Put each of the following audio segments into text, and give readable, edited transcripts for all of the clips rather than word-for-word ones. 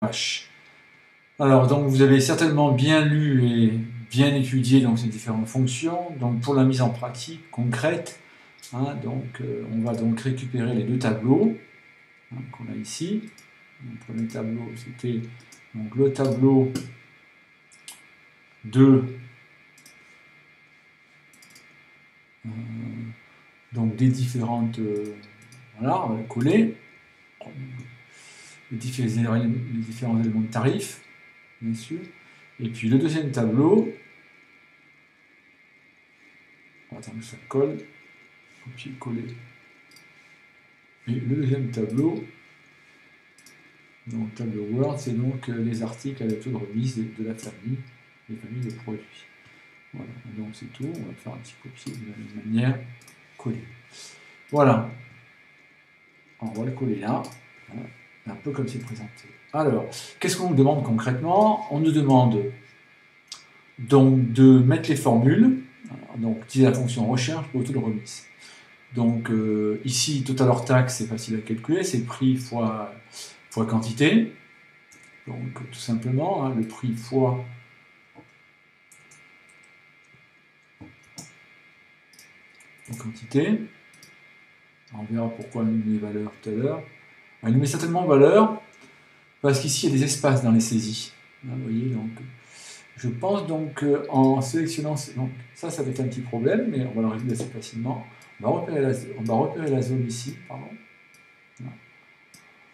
H. Alors, donc, vous avez certainement bien lu et bien étudié donc, ces différentes fonctions. Donc, pour la mise en pratique concrète, hein, donc, on va donc récupérer les deux tableaux hein, qu'on a ici. Donc, le premier tableau, c'était donc, le tableau de donc, des différentes... voilà, on va le coller. Les différents éléments de tarif, bien sûr. Et puis le deuxième tableau, on va attendre que ça colle, copier-coller. Et le deuxième tableau, donc tableau Word, c'est donc les articles à la taux de remise de la famille, des familles de produits. Voilà, donc c'est tout, on va faire un petit copier de la même manière, coller. Voilà, on va le coller là, voilà. Un peu comme c'est présenté. Alors, qu'est-ce qu'on nous demande concrètement? On nous demande donc de mettre les formules, donc utiliser la fonction recherche pour le taux de remise. Donc ici, total hors taxe, c'est facile à calculer, c'est prix fois quantité. Donc tout simplement, hein, le prix fois la quantité. On verra pourquoi elle nous met valeur tout à l'heure. Elle nous met certainement valeur parce qu'ici il y a des espaces dans les saisies. Là, vous voyez, donc je pense donc en sélectionnant, donc, ça va être un petit problème, mais on va le résoudre assez facilement. On va repérer la zone ici, pardon. Voilà.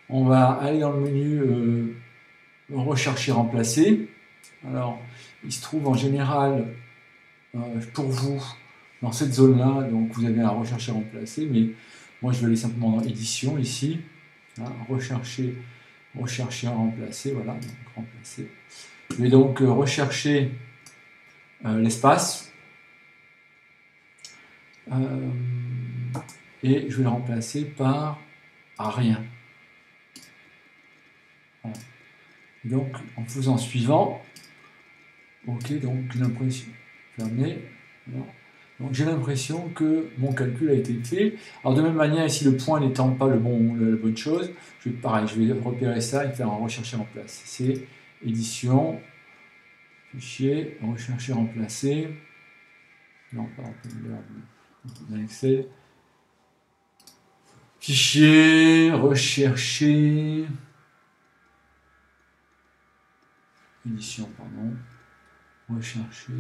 On va aller dans le menu rechercher, remplacer. Alors, il se trouve en général, pour vous, dans cette zone-là, donc vous avez un rechercher, remplacer, mais moi je vais aller simplement dans édition ici, hein, rechercher, remplacer, voilà, donc remplacer. Je vais donc rechercher l'espace et je vais le remplacer par rien. Voilà. Donc en faisant suivant, ok, donc l'impression fermée. Donc j'ai l'impression que mon calcul a été fait. Alors de même manière, ici le point n'étant pas la bonne chose, pareil, je vais repérer ça et faire un rechercher remplacer. C'est édition, fichier, rechercher remplacer. Non, pas dans Excel. Fichier, rechercher, édition, pardon. Rechercher,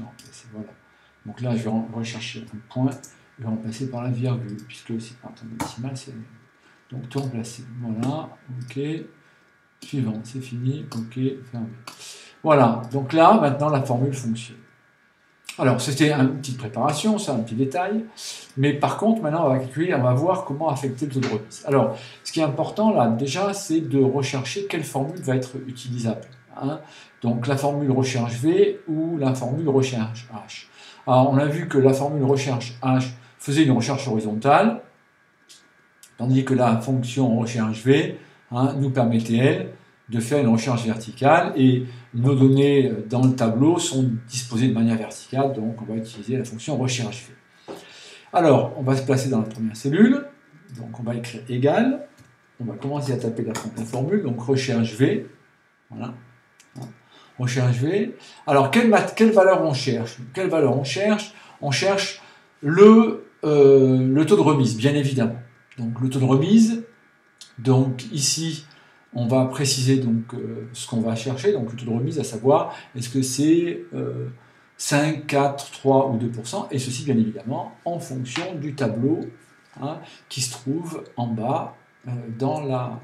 remplacer. Voilà. Donc là, je vais rechercher un point, je vais remplacer par la virgule, puisque c'est un temps décimal, c'est donc tout remplacer. Voilà, ok. Suivant, c'est fini, ok, fermé. Voilà, donc là, maintenant, la formule fonctionne. Alors, c'était une petite préparation, ça, un petit détail. Mais par contre, maintenant, on va voir comment affecter le taux de remise. Alors, ce qui est important, là, déjà, c'est de rechercher quelle formule va être utilisable. Hein. Donc, la formule recherche V ou la formule recherche H. Alors, on a vu que la formule recherche H faisait une recherche horizontale, tandis que la fonction recherche V nous permettait, elle, de faire une recherche verticale, et nos données dans le tableau sont disposées de manière verticale, donc on va utiliser la fonction recherche V. Alors, on va se placer dans la première cellule, donc on va écrire égal, on va commencer à taper la formule, donc recherche V, voilà, recherche V. Alors, quelle valeur on cherche? Quelle valeur on cherche? On cherche le taux de remise, bien évidemment. Donc, le taux de remise, donc ici, on va préciser donc, ce qu'on va chercher, donc le taux de remise, à savoir, est-ce que c'est 5, 4, 3 ou 2%, et ceci, bien évidemment, en fonction du tableau qui se trouve en bas dans la...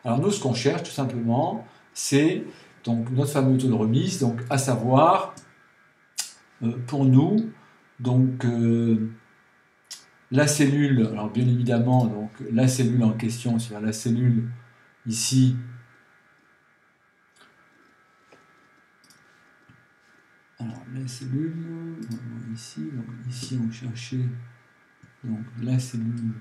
Alors, nous, ce qu'on cherche, tout simplement, c'est donc notre fameux taux de remise, donc à savoir, pour nous, donc la cellule, alors bien évidemment, donc la cellule en question, c'est-à-dire la cellule ici, alors la cellule, ici on cherchait donc la cellule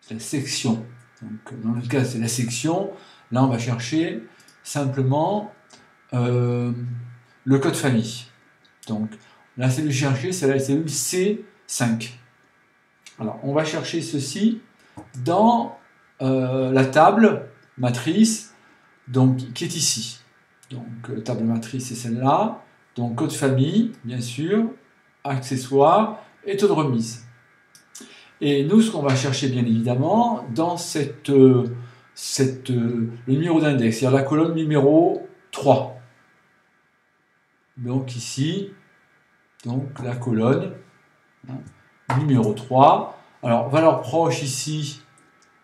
c'est la section. Donc, dans le cas, c'est la section. Là, on va chercher simplement le code famille. Donc, la cellule cherchée, c'est la cellule C5. Alors, on va chercher ceci dans la table matrice donc, qui est ici. Donc, table matrice, c'est celle-là. Donc, code famille, bien sûr, accessoires et taux de remise. Et nous, ce qu'on va chercher, bien évidemment, dans le numéro d'index, c'est-à-dire la colonne numéro 3. Donc, ici, donc, la colonne numéro 3. Alors, valeur proche ici,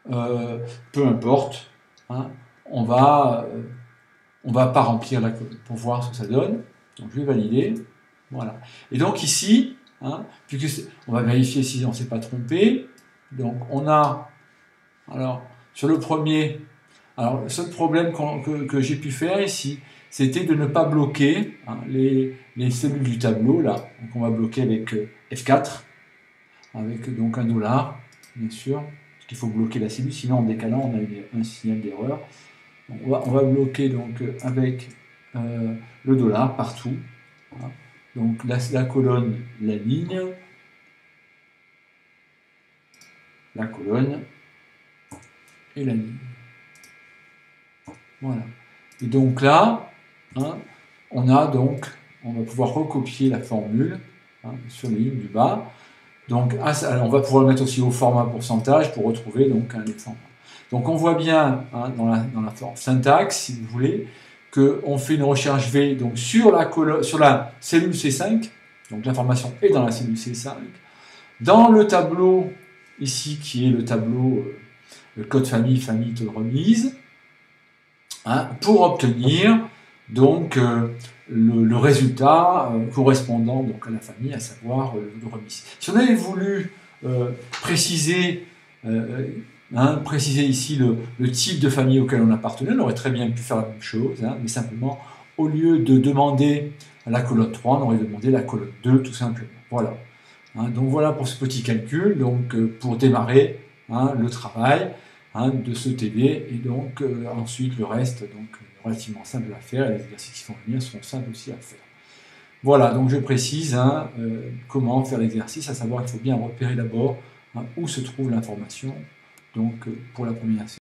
peu importe. Hein, on va pas remplir la colonne pour voir ce que ça donne. Donc, je vais valider. Voilà. Et donc, ici, hein, on va vérifier si on ne s'est pas trompé. Donc, on a, alors, sur le premier, alors, le seul problème que j'ai pu faire ici, c'était de ne pas bloquer hein, les cellules du tableau, là. Donc, on va bloquer avec F4, avec donc un dollar, bien sûr, parce qu'il faut bloquer la cellule, sinon en décalant, on a un signal d'erreur. On va bloquer donc avec le dollar partout. Hein. Donc la colonne, la ligne, la colonne et la ligne. Voilà. Et donc là, hein, on va pouvoir recopier la formule hein, sur les lignes du bas. Donc on va pouvoir le mettre aussi au format pourcentage pour retrouver donc les formats. Donc on voit bien hein, dans la syntaxe, si vous voulez, qu'on fait une recherche V donc sur la cellule C5, donc l'information est dans la cellule C5. Dans le tableau, ici, qui est le tableau code famille, taux de remise, hein, pour obtenir donc le résultat correspondant donc, à la famille, à savoir le taux de remise. Si on avait voulu préciser ici le type de famille auquel on appartenait, on aurait très bien pu faire la même chose, hein, mais simplement, au lieu de demander la colonne 3, on aurait demandé la colonne 2, tout simplement. Voilà. Hein, donc voilà pour ce petit calcul, donc pour démarrer hein, le travail hein, de ce TD, et donc ensuite le reste, donc relativement simple à faire, et les exercices qui vont venir seront simples aussi à faire. Voilà, donc je précise hein, comment faire l'exercice, à savoir qu'il faut bien repérer d'abord hein, où se trouve l'information. Donc, pour la première série.